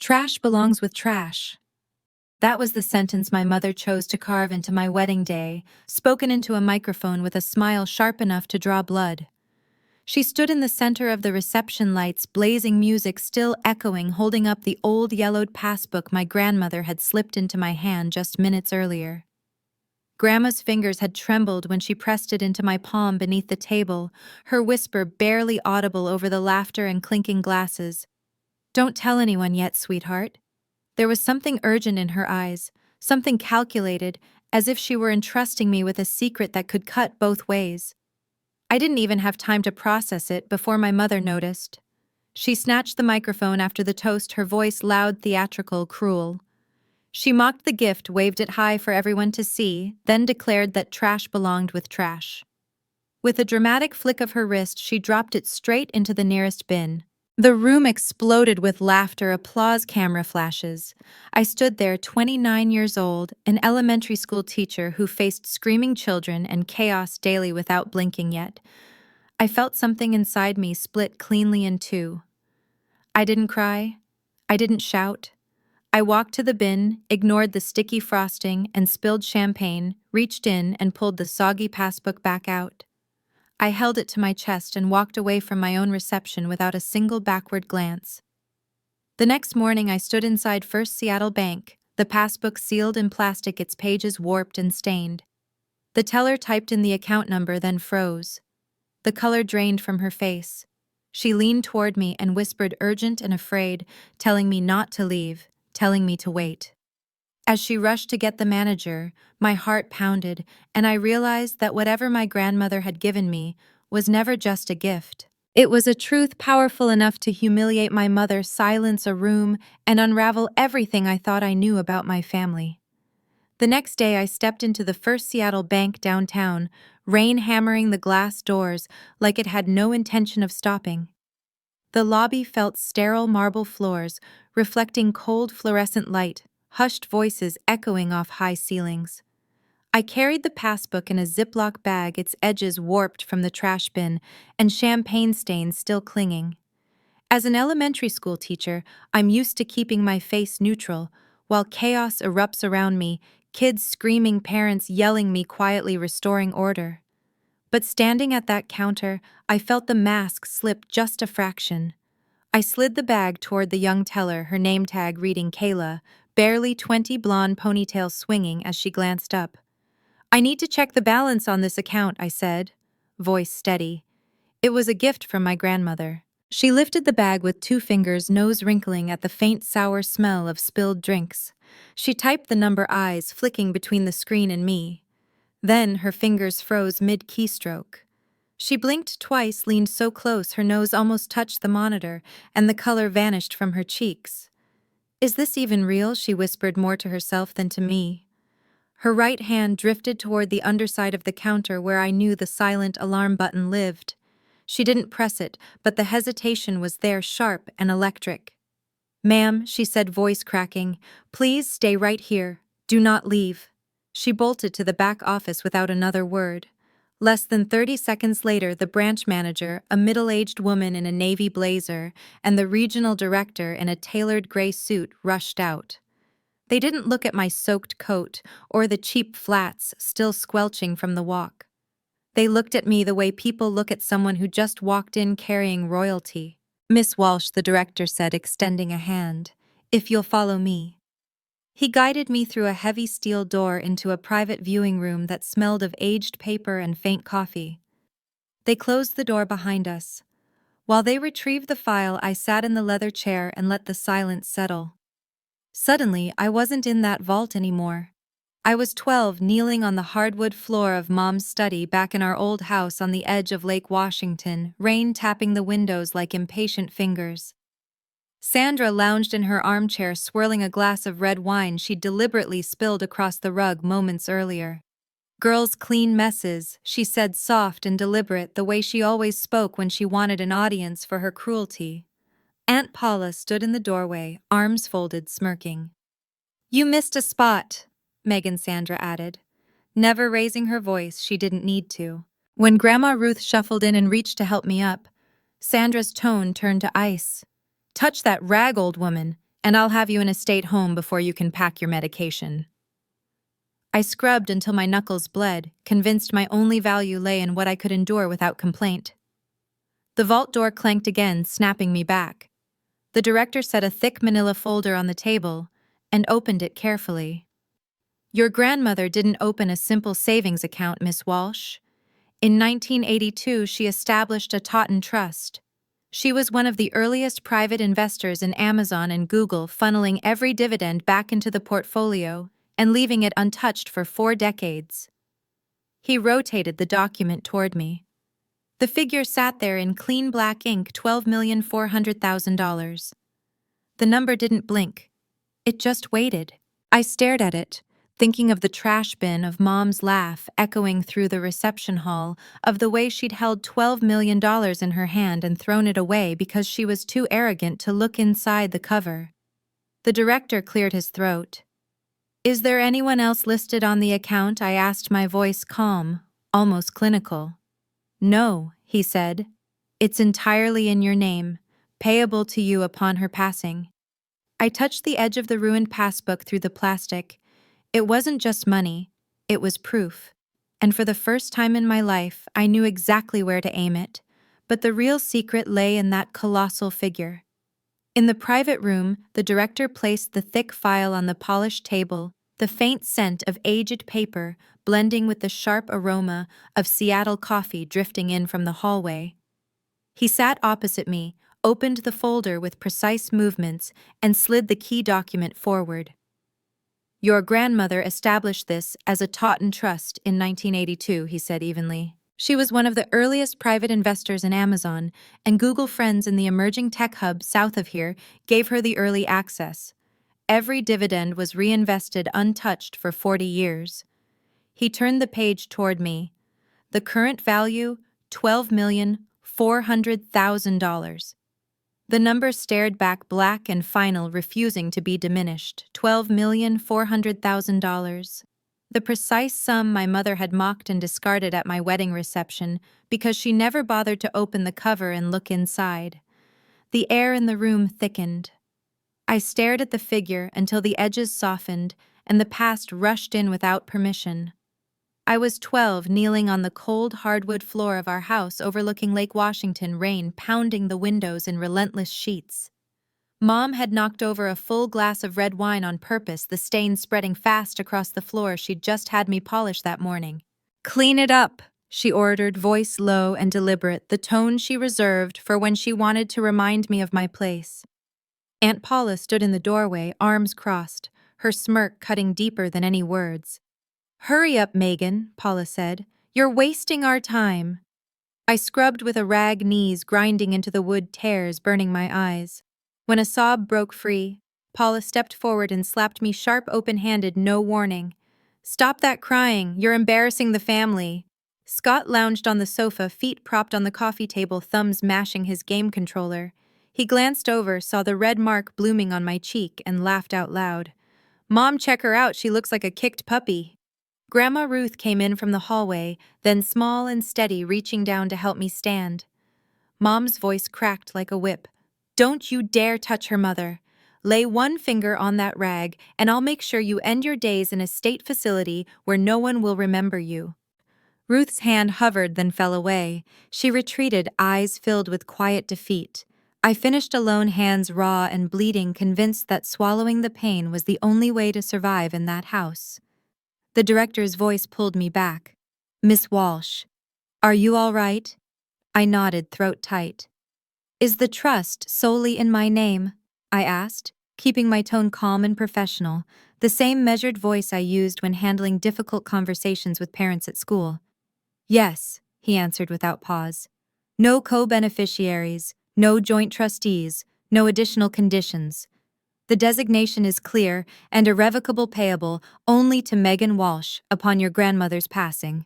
Trash belongs with trash. That was the sentence my mother chose to carve into my wedding day, spoken into a microphone with a smile sharp enough to draw blood. She stood in the center of the reception lights, blazing music still echoing, holding up the old yellowed passbook my grandmother had slipped into my hand just minutes earlier. Grandma's fingers had trembled when she pressed it into my palm beneath the table, her whisper barely audible over the laughter and clinking glasses. "Don't tell anyone yet, sweetheart." There was something urgent in her eyes, something calculated, as if she were entrusting me with a secret that could cut both ways. I didn't even have time to process it before my mother noticed. She snatched the microphone after the toast, her voice loud, theatrical, cruel. She mocked the gift, waved it high for everyone to see, then declared that trash belonged with trash. With a dramatic flick of her wrist, she dropped it straight into the nearest bin. The room exploded with laughter, applause, camera flashes. I stood there, 29 years old, an elementary school teacher who faced screaming children and chaos daily without blinking yet. I felt something inside me split cleanly in two. I didn't cry. I didn't shout. I walked to the bin, ignored the sticky frosting and spilled champagne, reached in and pulled the soggy passbook back out. I held it to my chest and walked away from my own reception without a single backward glance. The next morning I stood inside First Seattle Bank, the passbook sealed in plastic, its pages warped and stained. The teller typed in the account number, then froze. The color drained from her face. She leaned toward me and whispered, urgent and afraid, telling me not to leave, telling me to wait. As she rushed to get the manager, my heart pounded, and I realized that whatever my grandmother had given me was never just a gift. It was a truth powerful enough to humiliate my mother, silence a room, and unravel everything I thought I knew about my family. The next day I stepped into the First Seattle Bank downtown, rain hammering the glass doors like it had no intention of stopping. The lobby felt sterile marble floors, reflecting cold fluorescent light, hushed voices echoing off high ceilings. I carried the passbook in a Ziploc bag, its edges warped from the trash bin and champagne stains still clinging. As an elementary school teacher, I'm used to keeping my face neutral, while chaos erupts around me, kids screaming, parents yelling, me quietly restoring order. But standing at that counter, I felt the mask slip just a fraction. I slid the bag toward the young teller, her name tag reading Kayla, barely 20, blonde ponytail swinging as she glanced up. "I need to check the balance on this account," I said, voice steady. It was a gift from my grandmother. She lifted the bag with 2 fingers, nose wrinkling at the faint sour smell of spilled drinks. She typed the number, eyes flicking between the screen and me. Then her fingers froze mid-keystroke. She blinked twice, leaned so close her nose almost touched the monitor, and the color vanished from her cheeks. "Is this even real?" she whispered, more to herself than to me. Her right hand drifted toward the underside of the counter where I knew the silent alarm button lived. She didn't press it, but the hesitation was there, sharp and electric. "Ma'am," she said, voice cracking, "please stay right here. Do not leave." She bolted to the back office without another word. Less than 30 seconds later, the branch manager, a middle-aged woman in a navy blazer, and the regional director in a tailored gray suit rushed out. They didn't look at my soaked coat or the cheap flats still squelching from the walk. They looked at me the way people look at someone who just walked in carrying royalty. "Miss Walsh," the director said, extending a hand, "if you'll follow me." He guided me through a heavy steel door into a private viewing room that smelled of aged paper and faint coffee. They closed the door behind us. While they retrieved the file, I sat in the leather chair and let the silence settle. Suddenly, I wasn't in that vault anymore. I was 12, kneeling on the hardwood floor of Mom's study back in our old house on the edge of Lake Washington, rain tapping the windows like impatient fingers. Sandra lounged in her armchair, swirling a glass of red wine she'd deliberately spilled across the rug moments earlier. "Girls clean messes," she said, soft and deliberate, the way she always spoke when she wanted an audience for her cruelty. Aunt Paula stood in the doorway, arms folded, smirking. "You missed a spot," Megan Sandra added, never raising her voice. She didn't need to. When Grandma Ruth shuffled in and reached to help me up, Sandra's tone turned to ice. "Touch that rag, old woman. and I'll have you in a state home before you can pack your medication. I scrubbed until my knuckles bled, convinced my only value lay in what I could endure without complaint. The vault door clanked again, snapping me back. The director set a thick manila folder on the table and opened it carefully. Your grandmother didn't open a simple savings account, Miss Walsh. In 1982, she established a Totten Trust. She was one of the earliest private investors in Amazon and Google, funneling every dividend back into the portfolio and leaving it untouched for 4 decades. He rotated the document toward me. The figure sat there in clean black ink, $12,400,000. The number didn't blink. It just waited. I stared at it, thinking of the trash bin, of Mom's laugh echoing through the reception hall, of the way she'd held $12 million in her hand and thrown it away because she was too arrogant to look inside the cover. The director cleared his throat. Is there anyone else listed on the account? I asked, my voice calm, almost clinical. No, he said. It's entirely in your name, payable to you upon her passing. I touched the edge of the ruined passbook through the plastic. It wasn't just money, it was proof. And for the first time in my life, I knew exactly where to aim it. But the real secret lay in that colossal figure. In the private room, the director placed the thick file on the polished table, the faint scent of aged paper blending with the sharp aroma of Seattle coffee drifting in from the hallway. He sat opposite me, opened the folder with precise movements, and slid the key document forward. Your grandmother established this as a Totten Trust in 1982, he said evenly. She was one of the earliest private investors in Amazon, and Google friends in the emerging tech hub south of here gave her the early access. Every dividend was reinvested untouched for 40 years. He turned the page toward me. The current value, $12,400,000. The number stared back, black and final, refusing to be diminished. $12,400,000. The precise sum my mother had mocked and discarded at my wedding reception because she never bothered to open the cover and look inside. The air in the room thickened. I stared at the figure until the edges softened and the past rushed in without permission. I was 12, kneeling on the cold hardwood floor of our house overlooking Lake Washington, rain pounding the windows in relentless sheets. Mom had knocked over a full glass of red wine on purpose, the stains spreading fast across the floor she'd just had me polish that morning. Clean it up, she ordered, voice low and deliberate, the tone she reserved for when she wanted to remind me of my place. Aunt Paula stood in the doorway, arms crossed, her smirk cutting deeper than any words. Hurry up, Megan, Paula said. You're wasting our time. I scrubbed with a rag, knees grinding into the wood tears, burning my eyes. When a sob broke free, Paula stepped forward and slapped me sharp, open-handed, no warning. Stop that crying, you're embarrassing the family. Scott lounged on the sofa, feet propped on the coffee table, thumbs mashing his game controller. He glanced over, saw the red mark blooming on my cheek, and laughed out loud. Mom, check her out, she looks like a kicked puppy. Grandma Ruth came in from the hallway, then small and steady, reaching down to help me stand. Mom's voice cracked like a whip. Don't you dare touch her, Mother. Lay one finger on that rag, and I'll make sure you end your days in a state facility where no one will remember you. Ruth's hand hovered, then fell away. She retreated, eyes filled with quiet defeat. I finished alone, hands raw and bleeding, convinced that swallowing the pain was the only way to survive in that house. The director's voice pulled me back. Miss Walsh, are you all right? I nodded, throat tight. Is the trust solely in my name? I asked, keeping my tone calm and professional, the same measured voice I used when handling difficult conversations with parents at school. Yes, he answered without pause. No co-beneficiaries, no joint trustees, no additional conditions. The designation is clear and irrevocable, payable only to Megan Walsh upon your grandmother's passing.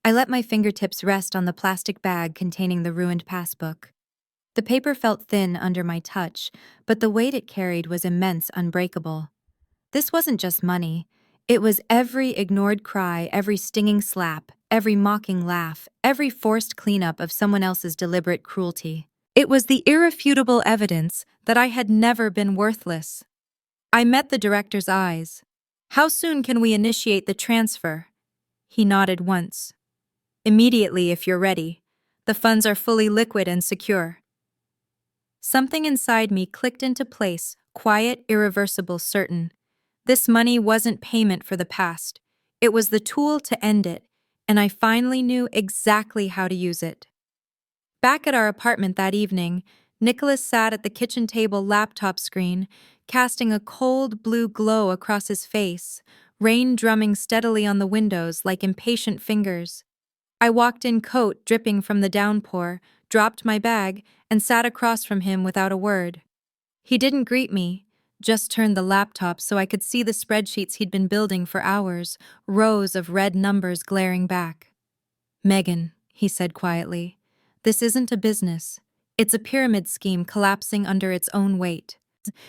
I let my fingertips rest on the plastic bag containing the ruined passbook. The paper felt thin under my touch, but the weight it carried was immense, unbreakable. This wasn't just money. It was every ignored cry, every stinging slap, every mocking laugh, every forced cleanup of someone else's deliberate cruelty. It was the irrefutable evidence that I had never been worthless. I met the director's eyes. "How soon can we initiate the transfer?" He nodded once. "Immediately, if you're ready. The funds are fully liquid and secure." Something inside me clicked into place, quiet, irreversible, certain. This money wasn't payment for the past. It was the tool to end it, and I finally knew exactly how to use it. Back at our apartment that evening, Nicholas sat at the kitchen table laptop screen, casting a cold blue glow across his face, rain drumming steadily on the windows like impatient fingers. I walked in, coat dripping from the downpour, dropped my bag, and sat across from him without a word. He didn't greet me, just turned the laptop so I could see the spreadsheets he'd been building for hours, rows of red numbers glaring back. "Megan," he said quietly, "this isn't a business. It's a pyramid scheme collapsing under its own weight."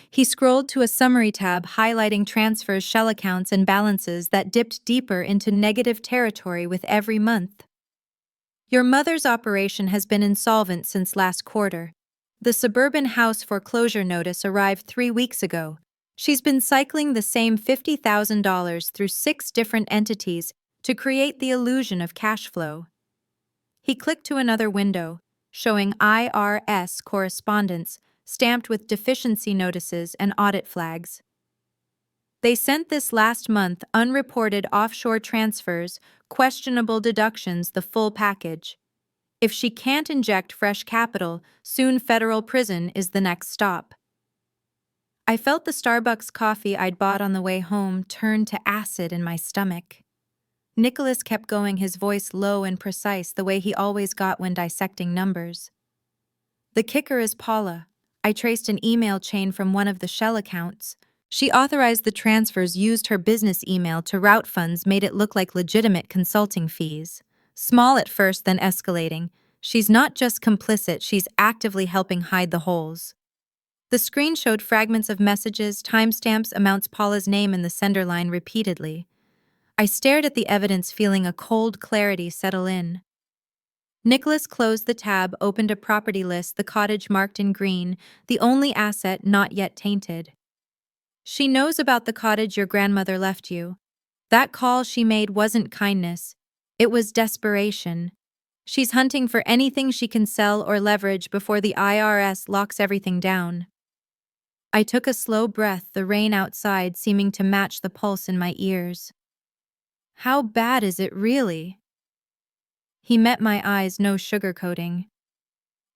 He scrolled to a summary tab highlighting transfers, shell accounts, and balances that dipped deeper into negative territory with every month. "Your mother's operation has been insolvent since last quarter. The suburban house foreclosure notice arrived 3 weeks ago. She's been cycling the same $50,000 through 6 different entities to create the illusion of cash flow." He clicked to another window, showing IRS correspondence stamped with deficiency notices and audit flags. "They sent this last month, unreported offshore transfers, questionable deductions, the full package. If she can't inject fresh capital, soon federal prison is the next stop." I felt the Starbucks coffee I'd bought on the way home turn to acid in my stomach. Nicholas kept going, his voice low and precise, the way he always got when dissecting numbers. "The kicker is Paula. I traced an email chain from one of the shell accounts. She authorized the transfers, used her business email to route funds, made it look like legitimate consulting fees. Small at first, then escalating. She's not just complicit, she's actively helping hide the holes." The screen showed fragments of messages, timestamps, amounts, Paula's name in the sender line repeatedly. I stared at the evidence, feeling a cold clarity settle in. Nicholas closed the tab, opened a property list, the cottage marked in green, the only asset not yet tainted. "She knows about the cottage your grandmother left you. That call she made wasn't kindness. It was desperation. She's hunting for anything she can sell or leverage before the IRS locks everything down." I took a slow breath, the rain outside seeming to match the pulse in my ears. "How bad is it really?" He met my eyes, no sugarcoating.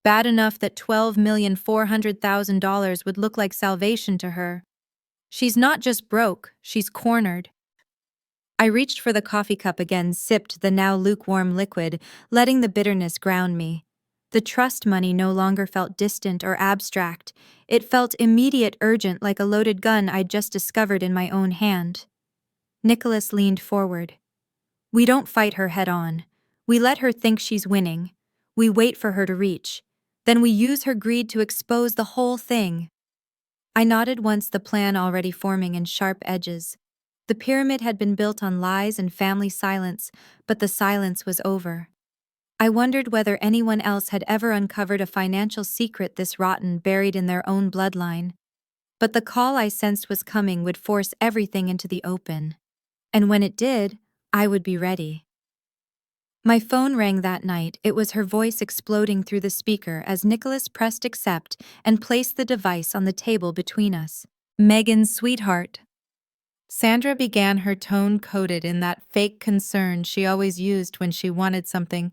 "Bad enough that $12,400,000 would look like salvation to her. She's not just broke, she's cornered." I reached for the coffee cup again, sipped the now lukewarm liquid, letting the bitterness ground me. The trust money no longer felt distant or abstract. It felt immediate, urgent, like a loaded gun I'd just discovered in my own hand. Nicholas leaned forward. "We don't fight her head on. We let her think she's winning. We wait for her to reach. Then we use her greed to expose the whole thing." I nodded once, the plan already forming in sharp edges. The pyramid had been built on lies and family silence, but the silence was over. I wondered whether anyone else had ever uncovered a financial secret this rotten, buried in their own bloodline. But the call I sensed was coming would force everything into the open. And when it did, I would be ready. My phone rang that night. It was her voice exploding through the speaker as Nicholas pressed accept and placed the device on the table between us. "Megan, sweetheart." Sandra began, her tone coated in that fake concern she always used when she wanted something.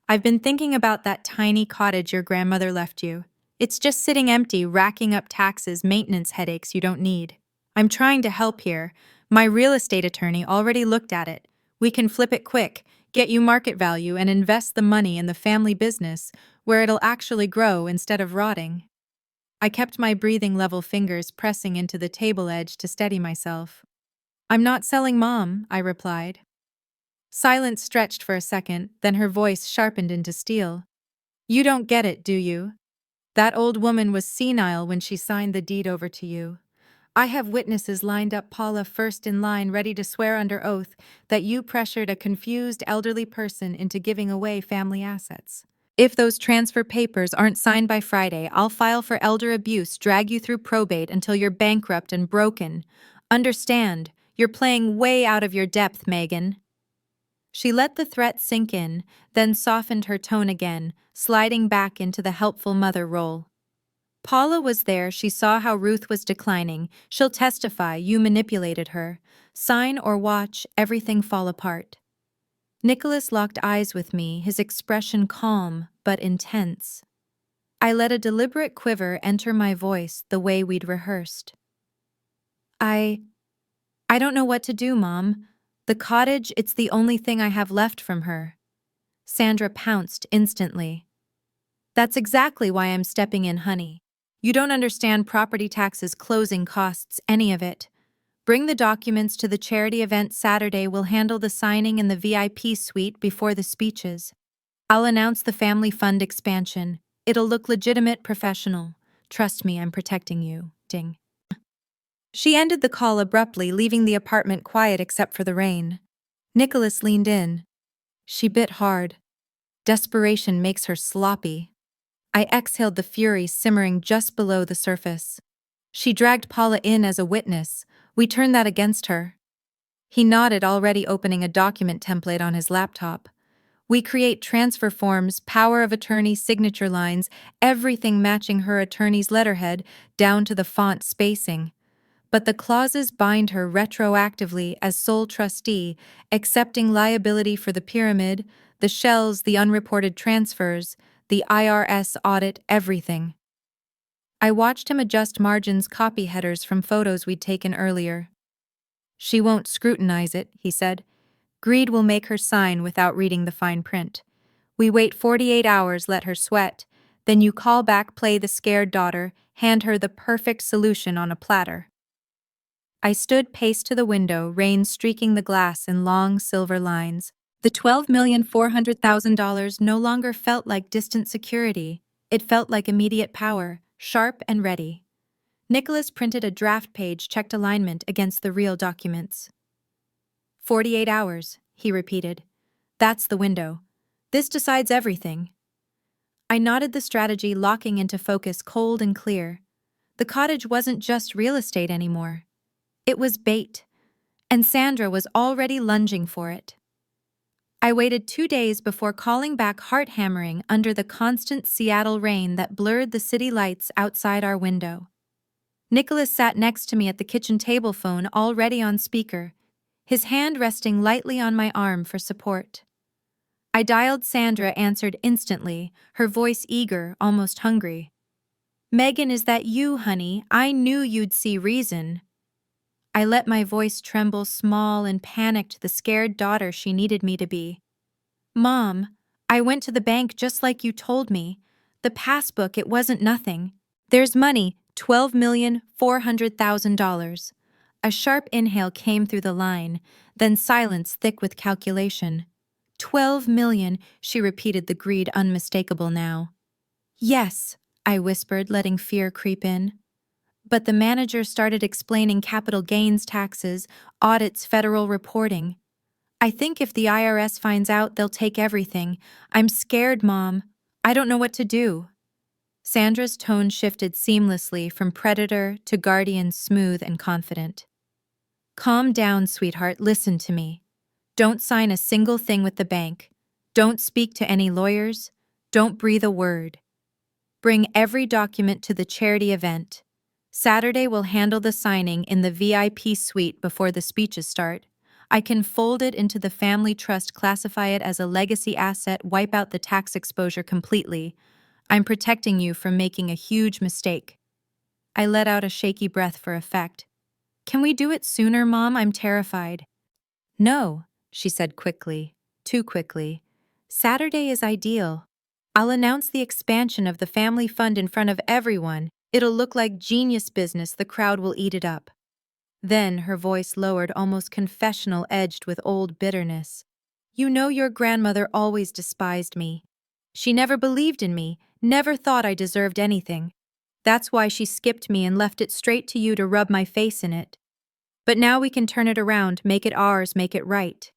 "I've been thinking about that tiny cottage your grandmother left you. It's just sitting empty, racking up taxes, maintenance headaches you don't need. I'm trying to help here. My real estate attorney already looked at it. We can flip it quick, get you market value, and invest the money in the family business where it'll actually grow instead of rotting." I kept my breathing level, fingers pressing into the table edge to steady myself. "I'm not selling, Mom," I replied. Silence stretched for a second, then her voice sharpened into steel. "You don't get it, do you? That old woman was senile when she signed the deed over to you. I have witnesses lined up, Paula first in line, ready to swear under oath that you pressured a confused elderly person into giving away family assets. If those transfer papers aren't signed by Friday, I'll file for elder abuse, drag you through probate until you're bankrupt and broken. Understand, you're playing way out of your depth, Megan." She let the threat sink in, then softened her tone again, sliding back into the helpful mother role. "Paula was there, she saw how Ruth was declining. She'll testify you manipulated her. Sign or watch everything fall apart." Nicholas locked eyes with me, his expression calm but intense. I let a deliberate quiver enter my voice the way we'd rehearsed. I don't know what to do, Mom. The cottage, it's the only thing I have left from her." Sandra pounced instantly. "That's exactly why I'm stepping in, honey. You don't understand property taxes, closing costs, any of it. Bring the documents to the charity event Saturday. We'll handle the signing in the VIP suite before the speeches. I'll announce the family fund expansion. It'll look legitimate, professional. Trust me, I'm protecting you. Ding." She ended the call abruptly, leaving the apartment quiet except for the rain. Nicholas leaned in. She bit hard. Desperation makes her sloppy. I exhaled the fury simmering just below the surface. She dragged Paula in as a witness. We turned that against her. He nodded, already opening a document template on his laptop. We create transfer forms, power of attorney signature lines, everything matching her attorney's letterhead, down to the font spacing. But the clauses bind her retroactively as sole trustee, accepting liability for the pyramid, the shells, the unreported transfers, the IRS audit, everything. I watched him adjust margins, copy headers from photos we'd taken earlier. "She won't scrutinize it," he said. "Greed will make her sign without reading the fine print. We wait 48 hours, let her sweat. Then you call back, play the scared daughter, hand her the perfect solution on a platter." I stood paced to the window, rain streaking the glass in long silver lines. The $12,400,000 no longer felt like distant security. It felt like immediate power, sharp and ready. Nicholas printed a draft page, checked alignment against the real documents. 48 hours, he repeated. "That's the window. This decides everything." I nodded the strategy, locking into focus, cold and clear. The cottage wasn't just real estate anymore. It was bait, and Sandra was already lunging for it. I waited 2 days before calling back, heart hammering under the constant Seattle rain that blurred the city lights outside our window. Nicholas sat next to me at the kitchen table, phone already on speaker, his hand resting lightly on my arm for support. I dialed. Sandra answered instantly, her voice eager, almost hungry. "Megan, is that you, honey? I knew you'd see reason." I let my voice tremble, small and panicked, the scared daughter she needed me to be. "Mom, I went to the bank just like you told me. The passbook, it wasn't nothing. There's money, $12,400,000. A sharp inhale came through the line, then silence thick with calculation. 12 million, she repeated, the greed unmistakable now. "Yes," I whispered, letting fear creep in. But the manager started explaining capital gains taxes, audits, federal reporting. "I think if the IRS finds out, they'll take everything. I'm scared, Mom. I don't know what to do." Sandra's tone shifted seamlessly from predator to guardian, smooth and confident. "Calm down, sweetheart. Listen to me. Don't sign a single thing with the bank. Don't speak to any lawyers. Don't breathe a word. Bring every document to the charity event. Saturday we'll handle the signing in the VIP suite before the speeches start. I can fold it into the family trust, classify it as a legacy asset, wipe out the tax exposure completely. I'm protecting you from making a huge mistake." I let out a shaky breath for effect. "Can we do it sooner, Mom? I'm terrified." "No," she said quickly, too quickly. "Saturday is ideal. I'll announce the expansion of the family fund in front of everyone. It'll look like genius business. The crowd will eat it up." Then her voice lowered, almost confessional, edged with old bitterness. "You know your grandmother always despised me. She never believed in me, never thought I deserved anything. That's why she skipped me and left it straight to you to rub my face in it. But now we can turn it around, make it ours, make it right."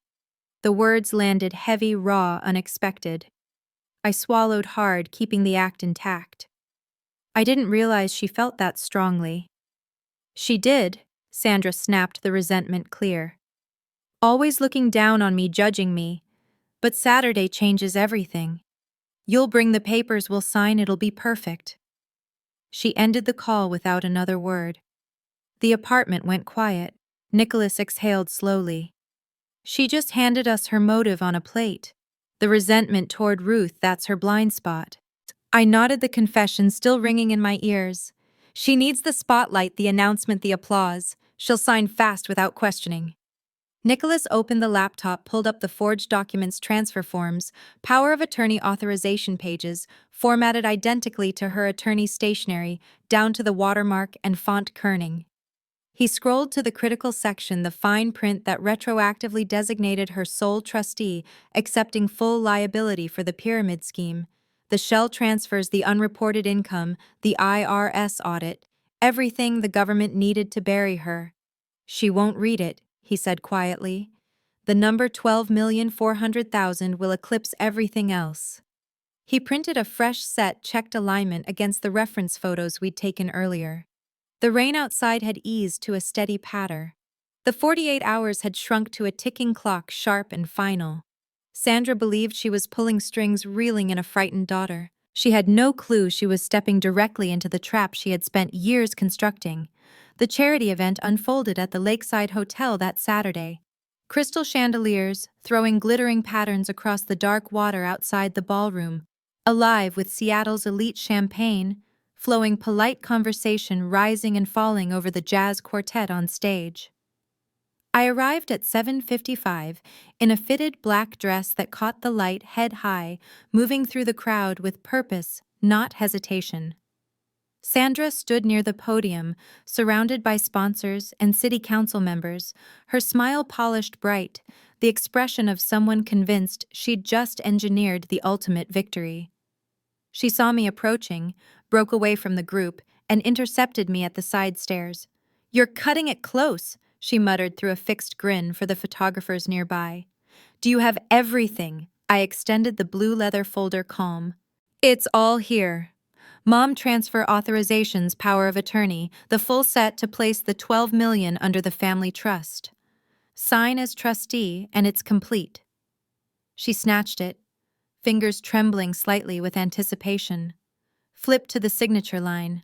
The words landed heavy, raw, unexpected. I swallowed hard, keeping the act intact. I didn't realize she felt that strongly. She did, Sandra snapped, the resentment clear. Always looking down on me, judging me. But Saturday changes everything. You'll bring the papers, we'll sign, it'll be perfect. She ended the call without another word. The apartment went quiet. Nicholas exhaled slowly. She just handed us her motive on a plate. The resentment toward Ruth, that's her blind spot. I nodded, the confession still ringing in my ears. She needs the spotlight, the announcement, the applause. She'll sign fast without questioning. Nicholas opened the laptop, pulled up the forged documents, transfer forms, power of attorney authorization pages, formatted identically to her attorney's stationery, down to the watermark and font kerning. He scrolled to the critical section, the fine print that retroactively designated her sole trustee, accepting full liability for the pyramid scheme. The shell transfers, the unreported income, the IRS audit, everything the government needed to bury her. She won't read it, he said quietly. The number 12,400,000 will eclipse everything else. He printed a fresh set, checked alignment against the reference photos we'd taken earlier. The rain outside had eased to a steady patter. The 48 hours had shrunk to a ticking clock, sharp and final. Sandra believed she was pulling strings, reeling in a frightened daughter. She had no clue she was stepping directly into the trap she had spent years constructing. The charity event unfolded at the Lakeside Hotel that Saturday. Crystal chandeliers, throwing glittering patterns across the dark water outside the ballroom, alive with Seattle's elite champagne, flowing polite conversation rising and falling over the jazz quartet on stage. I arrived at 7:55 in a fitted black dress that caught the light head high, moving through the crowd with purpose, not hesitation. Sandra stood near the podium, surrounded by sponsors and city council members, her smile polished bright, the expression of someone convinced she'd just engineered the ultimate victory. She saw me approaching, broke away from the group, and intercepted me at the side stairs. "You're cutting it close," she muttered through a fixed grin for the photographers nearby. "Do you have everything?" I extended the blue leather folder, calm. "It's all here. Mom transfer authorizations, power of attorney, the full set to place the 12 million under the family trust. Sign as trustee, and it's complete." She snatched it, fingers trembling slightly with anticipation. Flipped to the signature line,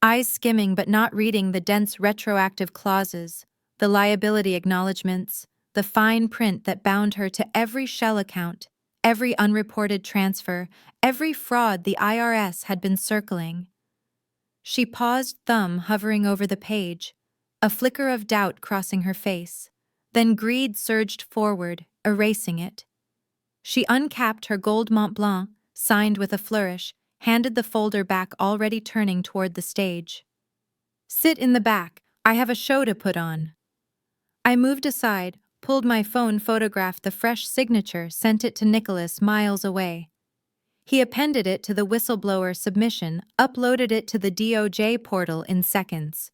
eyes skimming but not reading the dense retroactive clauses, the liability acknowledgments, the fine print that bound her to every shell account, every unreported transfer, every fraud the IRS had been circling. She paused, thumb hovering over the page, a flicker of doubt crossing her face. Then greed surged forward, erasing it. She uncapped her gold Mont Blanc, signed with a flourish, handed the folder back, already turning toward the stage. "Sit in the back, I have a show to put on." I moved aside, pulled my phone, photographed the fresh signature, sent it to Nicholas miles away. He appended it to the whistleblower submission, uploaded it to the DOJ portal in seconds.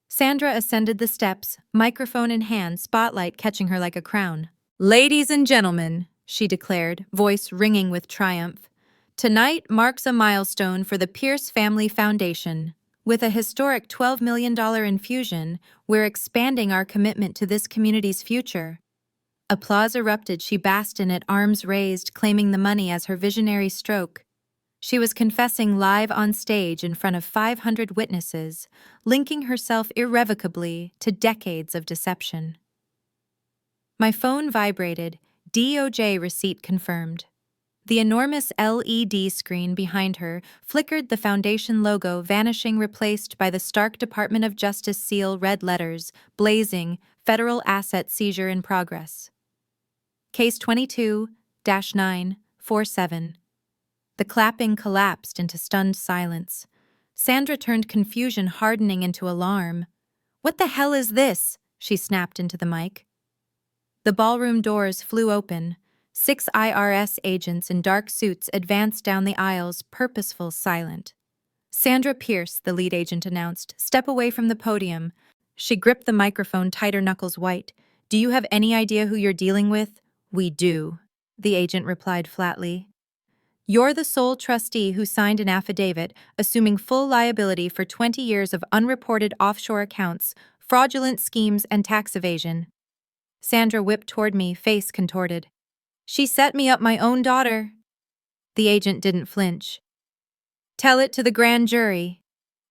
Sandra ascended the steps, microphone in hand, spotlight catching her like a crown. "Ladies and gentlemen," she declared, voice ringing with triumph, "tonight marks a milestone for the Pierce Family Foundation. With a historic $12 million infusion, we're expanding our commitment to this community's future." Applause erupted. She basked in it, arms raised, claiming the money as her visionary stroke. She was confessing live on stage in front of 500 witnesses, linking herself irrevocably to decades of deception. My phone vibrated, DOJ receipt confirmed. The enormous LED screen behind her flickered, the foundation logo vanishing, replaced by the stark Department of Justice seal, red letters, blazing, "Federal asset seizure in progress. Case 22-947. The clapping collapsed into stunned silence. Sandra turned, confusion hardening into alarm. "What the hell is this?" she snapped into the mic. The ballroom doors flew open. 6 IRS agents in dark suits advanced down the aisles, purposeful, silent. "Sandra Pierce," the lead agent announced. "Step away from the podium." She gripped the microphone tighter, knuckles white. "Do you have any idea who you're dealing with?" "We do," the agent replied flatly. You're the sole trustee who signed an affidavit assuming full liability for 20 years of unreported offshore accounts, fraudulent schemes, and tax evasion. Sandra whipped toward me, face contorted. She set me up my own daughter. The agent didn't flinch. Tell it to the grand jury.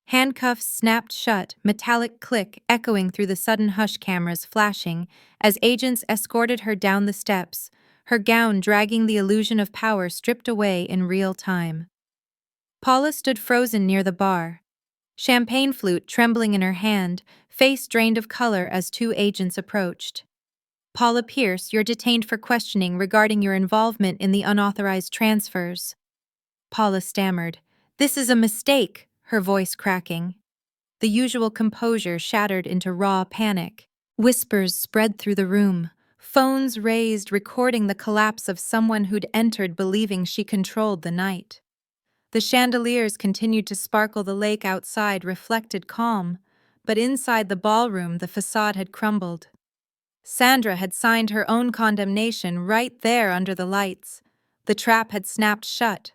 Handcuffs snapped shut, metallic click echoing through the sudden hush cameras flashing as agents escorted her down the steps, her gown dragging the illusion of power stripped away in real time. Paula stood frozen near the bar, champagne flute trembling in her hand, face drained of color as two agents approached. Paula Pierce, you're detained for questioning regarding your involvement in the unauthorized transfers. Paula stammered. This is a mistake, her voice cracking. The usual composure shattered into raw panic. Whispers spread through the room. Phones raised, recording the collapse of someone who'd entered believing she controlled the night. The chandeliers continued to sparkle, the lake outside reflected calm, but inside the ballroom the facade had crumbled. Sandra had signed her own condemnation right there under the lights. The trap had snapped shut.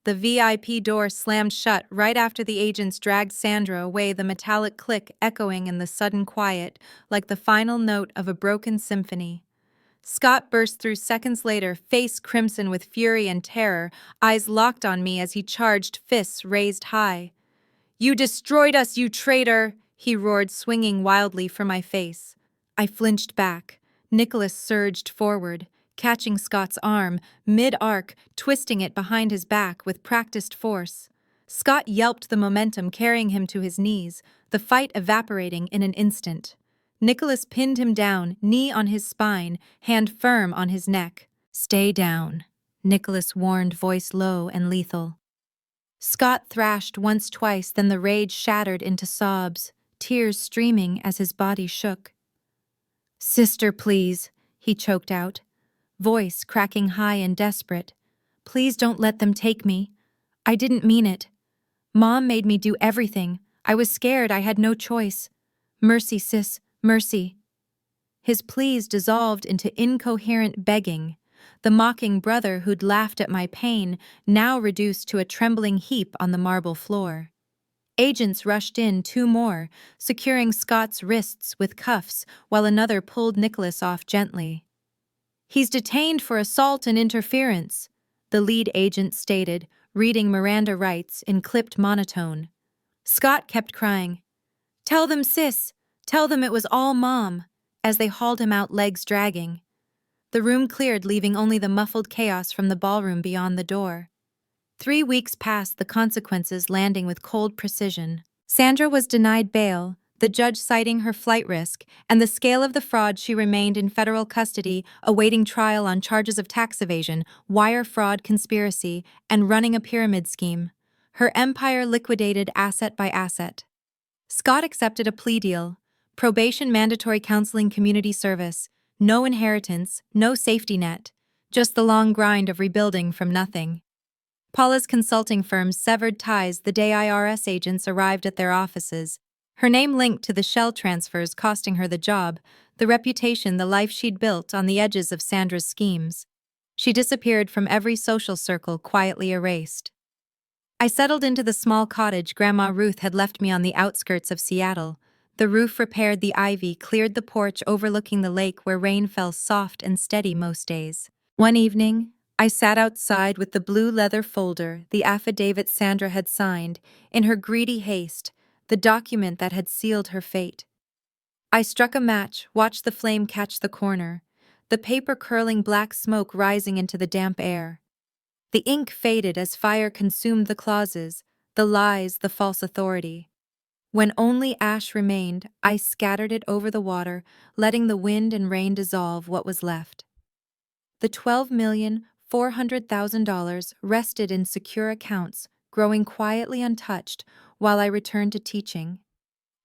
The VIP door slammed shut right after the agents dragged Sandra away, the metallic click echoing in the sudden quiet like the final note of a broken symphony. Scott burst through seconds later, face crimson with fury and terror, eyes locked on me as he charged, fists raised high. You destroyed us, you traitor! He roared, swinging wildly for my face. I flinched back. Nicholas surged forward, catching Scott's arm, mid-arc, twisting it behind his back with practiced force. Scott yelped, the momentum carrying him to his knees, the fight evaporating in an instant. Nicholas pinned him down, knee on his spine, hand firm on his neck. Stay down, Nicholas warned, voice low and lethal. Scott thrashed once, twice, then the rage shattered into sobs, tears streaming as his body shook. Sister, please, he choked out, voice cracking high and desperate. Please don't let them take me. I didn't mean it. Mom made me do everything. I was scared, I had no choice. Mercy, sis, mercy. His pleas dissolved into incoherent begging. The mocking brother who'd laughed at my pain, now reduced to a trembling heap on the marble floor. Agents rushed in, two more, securing Scott's wrists with cuffs while another pulled Nicholas off gently. He's detained for assault and interference, the lead agent stated, reading Miranda rights in clipped monotone. Scott kept crying, Tell them, sis, tell them it was all Mom, as they hauled him out, legs dragging. The room cleared, leaving only the muffled chaos from the ballroom beyond the door. 3 weeks passed, the consequences landing with cold precision. Sandra was denied bail, the judge citing her flight risk and the scale of the fraud. She remained in federal custody, awaiting trial on charges of tax evasion, wire fraud, conspiracy, and running a pyramid scheme. Her empire liquidated asset by asset. Scott accepted a plea deal: probation, mandatory counseling, community service, no inheritance, no safety net, just the long grind of rebuilding from nothing. Paula's consulting firm severed ties the day IRS agents arrived at their offices. Her name linked to the shell transfers costing her the job, the reputation, the life she'd built on the edges of Sandra's schemes. She disappeared from every social circle, quietly erased. I settled into the small cottage Grandma Ruth had left me on the outskirts of Seattle. The roof repaired, the ivy cleared the porch overlooking the lake where rain fell soft and steady most days. One evening, I sat outside with the blue leather folder, the affidavit Sandra had signed, in her greedy haste, the document that had sealed her fate. I struck a match, watched the flame catch the corner, the paper curling, black smoke rising into the damp air. The ink faded as fire consumed the clauses, the lies, the false authority. When only ash remained, I scattered it over the water, letting the wind and rain dissolve what was left. The $12,400,000 rested in secure accounts, growing quietly untouched while I returned to teaching.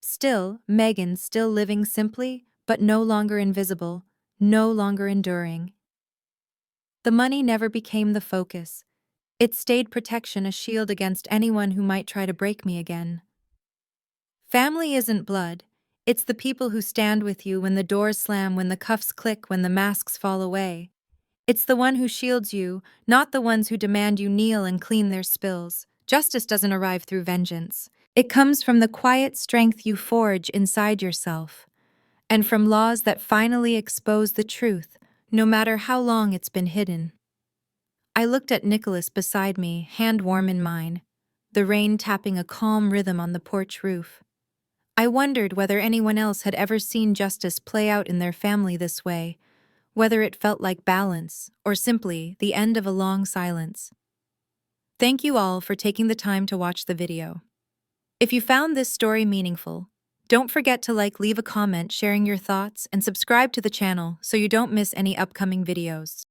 Still, Megan, still living simply, but no longer invisible, no longer enduring. The money never became the focus. It stayed protection, a shield against anyone who might try to break me again. Family isn't blood. It's the people who stand with you when the doors slam, when the cuffs click, when the masks fall away. It's the one who shields you, not the ones who demand you kneel and clean their spills. Justice doesn't arrive through vengeance. It comes from the quiet strength you forge inside yourself, and from laws that finally expose the truth, no matter how long it's been hidden. I looked at Nicholas beside me, hand warm in mine, the rain tapping a calm rhythm on the porch roof. I wondered whether anyone else had ever seen justice play out in their family this way, whether it felt like balance or simply the end of a long silence. Thank you all for taking the time to watch the video. If you found this story meaningful, don't forget to leave a comment sharing your thoughts, and subscribe to the channel so you don't miss any upcoming videos.